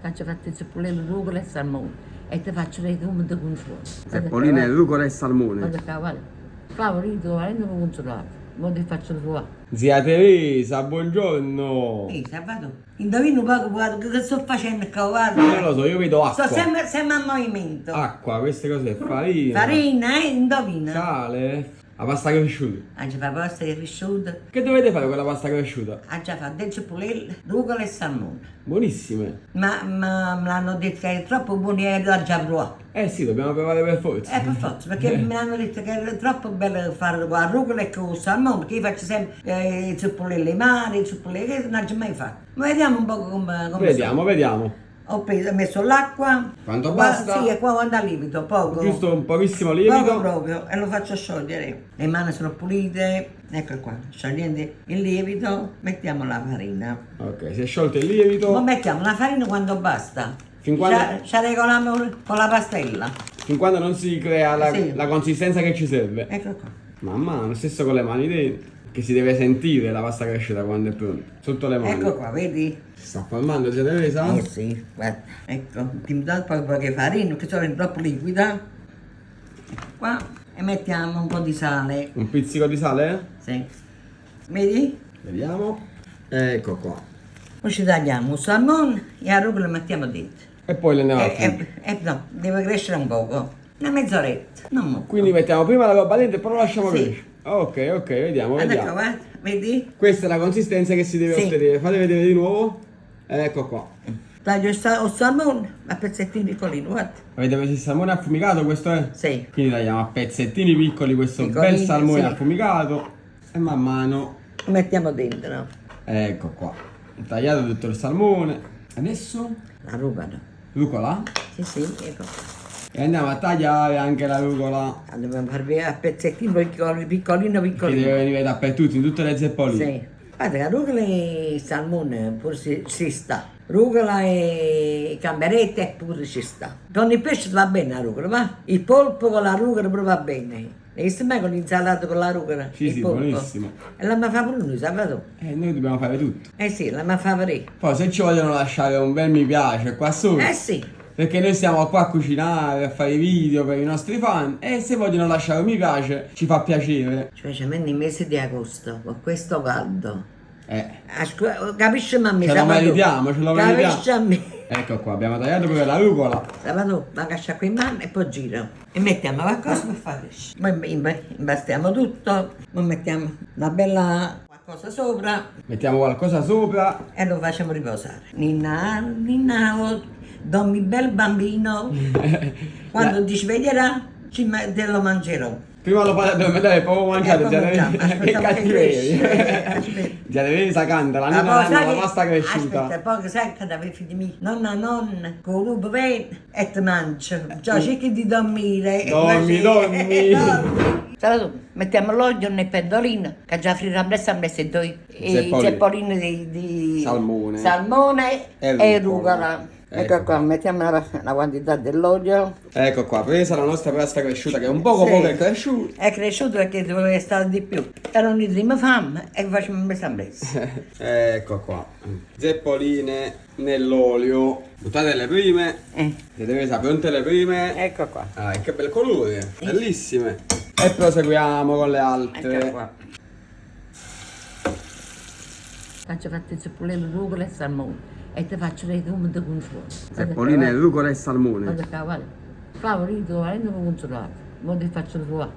Faccio fatto il cipollino, rucola e salmone e ti faccio le come ti consumo. Ceppoline, rucola e salmone. Guarda qua, guarda. Favorito, non lo consolato. Ora ti faccio il tuo. Zia Teresa, buongiorno. Ehi, sabato. Indovino poco, guarda, che sto facendo qua, guarda. Non lo so, io vedo Sto acqua. sempre a movimento. Acqua, queste cose, farina. Farina, indovina. Sale. La pasta cresciuta. Ha già fatto pasta di cresciuta. Che dovete fare con la pasta cresciuta? Ha già fatto del cipollino, rucola e salmone. Buonissime. Ma me l'hanno detto che è troppo buono e l'ho già provato. Eh sì, dobbiamo provare per forza. Per forza, perché mi hanno detto che era troppo bello fare con la rucola e con il salmone, perché io faccio sempre il cipollino ai mari, il cipollino che non ho già mai fatto. Ma vediamo un po' come Vediamo, vediamo. Ho messo l'acqua. Quanto Qua- basta? Sì, e qua quando lievito, poco. Giusto un pochissimo Poco lievito. proprio, e lo faccio sciogliere. Le mani sono pulite, ecco qua, sciogliendo il lievito, mettiamo la farina. Ok, si è sciolto il Ma lievito. mettiamo la farina quando basta. Fin quando- Ci regoliamo con la pastella. Fin quando non si crea la, Sì. la consistenza che ci serve. Ecco qua. Mamma, lo stesso con le mani dentro. Che si deve sentire la pasta cresciuta quando è pronta. Sotto le mani. Ecco qua, vedi? Si sta formando, zia Teresa? Sì, guarda. Ecco, ti do poi poche farina, che sono troppo liquida. Ecco qua. E mettiamo un po' di sale. Un pizzico di sale? Sì. Vedi? Vediamo. Ecco qua. Poi ci tagliamo il salmone e la rucola lo mettiamo dentro. E poi le andiamo a friggere. No, deve crescere un poco. Una mezz'oretta, non molto. Quindi mettiamo prima la roba dentro e poi lo lasciamo Sì. crescere. Ok, vediamo, Guarda qua, vediamo. guarda, vedi? Questa è la consistenza che si deve Sì. ottenere. Fate vedere di nuovo. Ecco qua. Taglio il salmone a pezzettini piccolini, guarda. Avete preso il salmone affumicato, questo è? Sì. Quindi tagliamo a pezzettini piccoli questo Piccolini, bel salmone sì. affumicato. E man mano. Lo mettiamo dentro. Ecco qua. Tagliato tutto il salmone. Adesso La rucola. rucola. Sì, sì, ecco. E andiamo a tagliare anche la rucola. La dobbiamo far vedere a pezzettini piccolino, Che piccolino. deve venire dappertutto, in tutte le zeppoline. Sì. Guarda, la rucola e il salmone pure si sta. Rucola e gamberette pure ci sta. Con il pesce va bene la rucola, va? Il polpo con la rucola pure va bene. Hai visto mai con l'insalata con la rucola? Sì, il sì, polpo? buonissimo. E la ma fa pure lui, sabato? Noi dobbiamo fare tutto. Sì, la ma fa vedere. Poi se ci vogliono lasciare un bel mi piace qua sopra. Sì. Perché noi stiamo qua a cucinare, a fare video per i nostri fan. E se vogliono lasciare un mi piace, ci fa piacere. Specialmente nei mesi di agosto, con questo caldo. Eh. Capisci a me? Ce lo meritiamo, ce lo meritiamo. Capisci a me? Ecco qua, abbiamo tagliato pure la rucola. Sabato la caccia qui in mano e poi giro. E mettiamo qualcosa per fare. Poi imbastiamo tutto, poi mettiamo una bella qualcosa sopra Mettiamo qualcosa sopra. e lo facciamo riposare. Ninna, oh, dormi bel bambino. Quando ti sveglierà, te lo mangerò. Prima lo fate addormentare e poi lo mangiate. poi Zia mangiamo. Teresa. Che Aspettiamo che cattiveria. cresce. Aspetta. Zia Teresa canta, la Ma nonna poi nanna, sai la che- pasta cresciuta. Aspetta, poi sai che deve figli miei, nonna, con lupo vieni e ti mangio. Cioè, cerchi di dormire. Dormi, dormi. Sabato, mettiamo l'olio nel pendolino, che già fritto presso i Zeppolini. zeppolini di Salmone. e E rucola. Ecco. Ecco qua, mettiamo la quantità dell'olio. Ecco qua, presa la nostra pasta cresciuta che è un poco Sì. poco è cresciuta. È cresciuto perché doveva stare di più. Erano i primi fame e facciamo un bessambrezzo. Ecco qua. Zeppoline nell'olio. Buttate le prime. Zia Teresa, pronte le prime. Ecco qua. Ah, che bel colore, bellissime. E proseguiamo con le altre. Ecco qua. Faccio fatto il cipollino, rucola e salmone e ti faccio le come ti consumo. Zeppoline, rucola e salmone. Guarda qua, guarda. Favorito, non lo consolato. Ora ti faccio il tuo.